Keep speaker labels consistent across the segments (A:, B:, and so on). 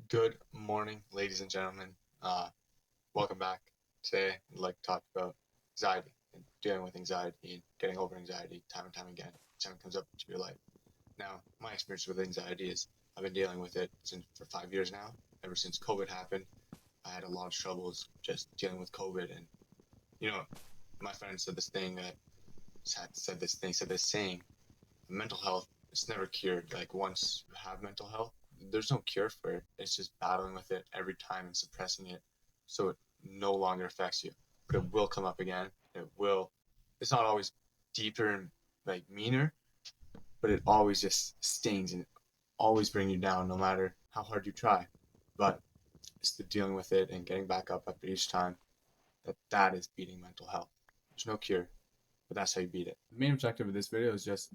A: Good morning, ladies and gentlemen. Uh, Welcome back. Today, I'd like to talk about anxiety and dealing with anxiety and getting over anxiety time and time again. Time it comes up into your life. Now, my experience with anxiety is I've been dealing with it for 5 years now. Ever since COVID happened, I had a lot of troubles just dealing with COVID. And you know, my friend said this thing that said this saying, mental health is never cured. Like once you have mental health, there's no cure for it. It's just battling with it every time and suppressing it so it no longer affects you. But it will come up again. It's not always deeper and like meaner, but it always just stings and always bring you down no matter how hard you try. But it's the dealing with it and getting back up after each time that is beating mental health. There's no cure, but that's how you beat it. The main objective of this video is just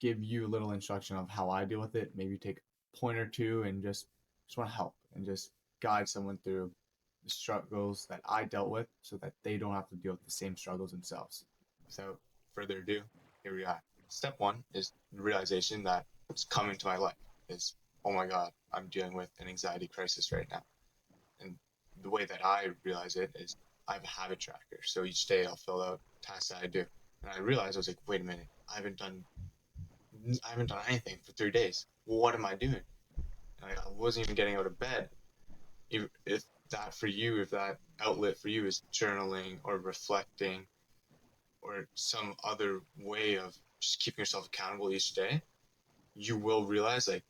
A: give you a little instruction of how I deal with it, maybe take a point or two and just want to help and just guide someone through the struggles that I dealt with so that they don't have to deal with the same struggles themselves. Without further ado, here we are. Step one is the realization that it's come into my life is, oh my God, I'm dealing with an anxiety crisis right now. And the way that I realize it is I have a habit tracker. So each day I'll fill out tasks that I do. And I realized I was like, wait a minute, I haven't done anything for 3 days. What am I doing? And I wasn't even getting out of bed. If that for you, if that outlet for you is journaling or reflecting or some other way of just keeping yourself accountable each day, you will realize like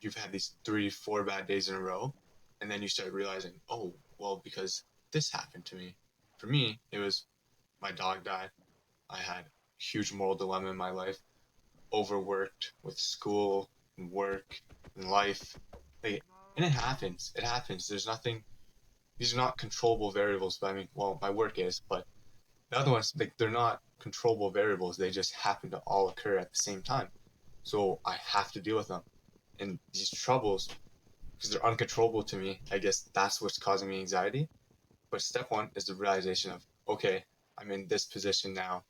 A: you've had these 3, 4 bad days in a row. And then you start realizing, oh, well, because this happened to me. For me, it was my dog died. I had a huge moral dilemma in my life, overworked with school and work and life. Like, and it happens. It happens. There's nothing. These are not controllable variables. But I mean, well, my work is, but the other ones, like, they're not controllable variables. They just happen to all occur at the same time. So I have to deal with them. And these troubles, because they're uncontrollable to me, I guess that's what's causing me anxiety. But step one is the realization of, okay, I'm in this position now.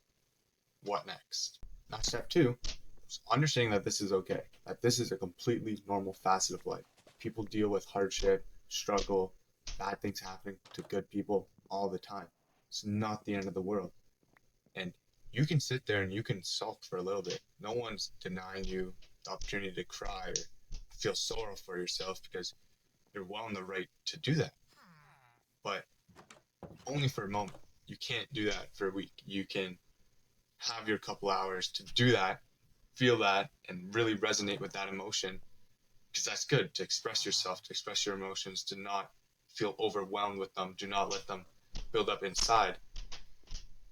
A: What next? Now, step two, understanding that this is okay, that this is a completely normal facet of life. People deal with hardship, struggle, bad things happening to good people all the time. It's not the end of the world. And you can sit there and you can sulk for a little bit. No one's denying you the opportunity to cry or feel sorrow for yourself because you're well in the right to do that. But only for a moment. You can't do that for a week. You can have your couple hours to do that, feel that, and really resonate with that emotion because that's good to express yourself, to express your emotions, to not feel overwhelmed with them. Do not let them build up inside.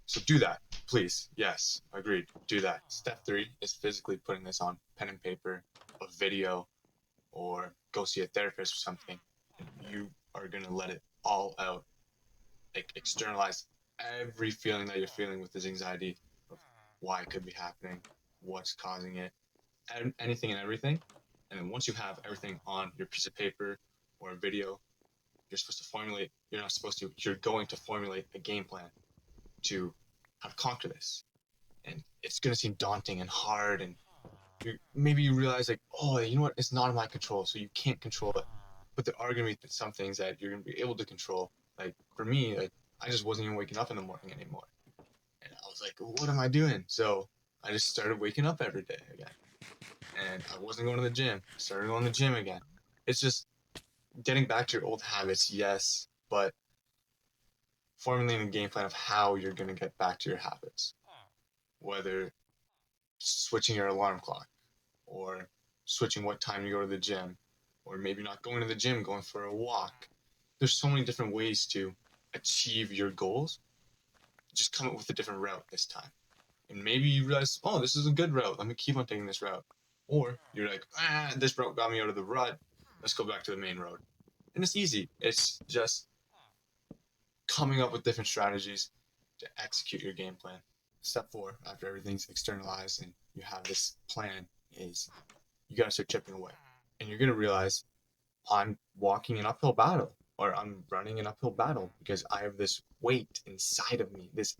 A: So do that, please. Yes, agreed. Do that. Step three is physically putting this on pen and paper, a video, or go see a therapist or something. And you are going to let it all out, like externalize every feeling that you're feeling with this anxiety of why it could be happening, what's causing it, and anything and everything. And then once you have everything on your piece of paper or a video, you're going to formulate a game plan to how to conquer this. And it's going to seem daunting and hard. And maybe you realize, like, oh, you know what? It's not in my control. So you can't control it. But there are going to be some things that you're going to be able to control. Like for me, like I just wasn't even waking up in the morning anymore. And I was like, what am I doing? So I just started waking up every day again. And I wasn't going to the gym. Started going to the gym again. It's just getting back to your old habits, yes, but formulating a game plan of how you're going to get back to your habits. Whether switching your alarm clock or switching what time you go to the gym, or maybe not going to the gym, going for a walk. There's so many different ways to achieve your goals. Just come up with a different route this time. And maybe you realize, oh, this is a good route. Let me keep on taking this route. Or you're like, this route got me out of the rut. Let's go back to the main road. And it's easy. It's just coming up with different strategies to execute your game plan. Step four, after everything's externalized and you have this plan, is you got to start chipping away. And you're going to realize I'm walking an uphill battle or I'm running an uphill battle because I have this weight inside of me, this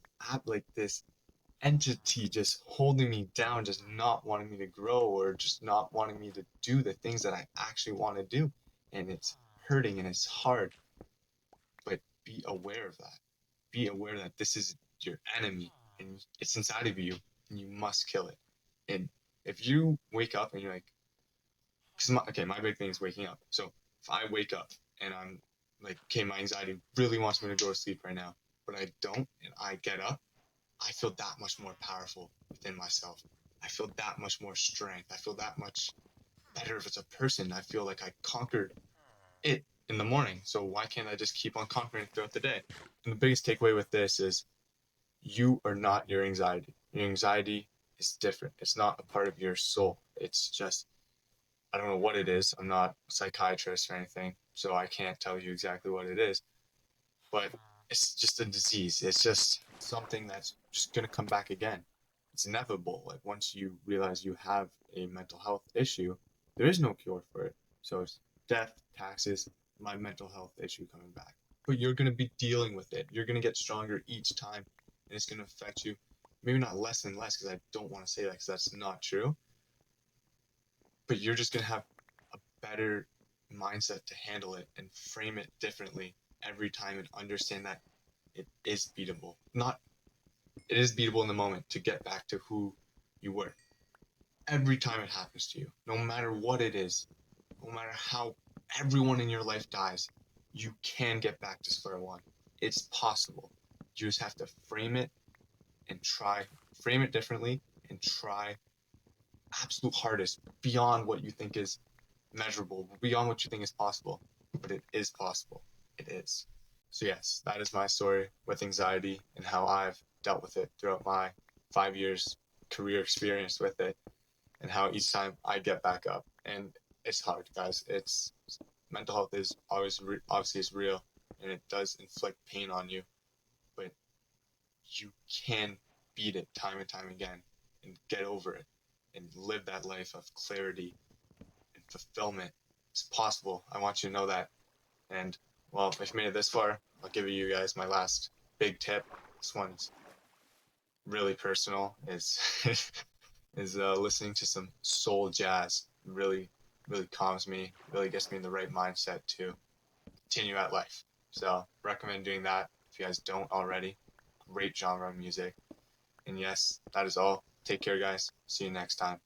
A: entity just holding me down, just not wanting me to grow or just not wanting me to do the things that I actually want to do. And it's hurting and it's hard, but be aware of that. Be aware that this is your enemy and it's inside of you and you must kill it. And if you wake up and you're like, okay, my big thing is waking up. So if I wake up and I'm like, okay, my anxiety really wants me to go to sleep right now, but I don't, and I get up, I feel that much more powerful within myself. I feel that much more strength. I feel that much better as a person. I feel like I conquered it in the morning. So why can't I just keep on conquering it throughout the day? And the biggest takeaway with this is you are not your anxiety. Your anxiety is different. It's not a part of your soul. It's just, I don't know what it is. I'm not a psychiatrist or anything, so I can't tell you exactly what it is. But it's just a disease. It's just something that's just going to come back again. It's inevitable. Like once you realize you have a mental health issue, there is no cure for it. So it's death, taxes, my mental health issue coming back. But you're going to be dealing with it. You're going to get stronger each time, and it's going to affect you. Maybe not less and less, because I don't want to say that because that's not true. But you're just going to have a better mindset to handle it and frame it differently every time and understand that it is beatable. Not it is beatable in the moment to get back to who you were. Every time it happens to you, no matter what it is, no matter how everyone in your life dies, you can get back to square one. It's possible. You just have to frame it and try, frame it differently and try absolute hardest beyond what you think is measurable, beyond what you think is possible. But it is possible. It is. So yes, that is my story with anxiety and how I've dealt with it throughout my 5 years career experience with it, and how each time I get back up. And it's hard, guys. It's mental health is always obviously is real, and it does inflict pain on you, but you can beat it time and time again and get over it and live that life of clarity and fulfillment. It's possible. I want you to know that. And well, if you made it this far, I'll give you guys my last big tip. This one's really personal. Is is listening to some soul jazz. Really, really calms me. Really gets me in the right mindset to continue at life. So recommend doing that if you guys don't already. Great genre of music. And yes, that is all. Take care, guys. See you next time.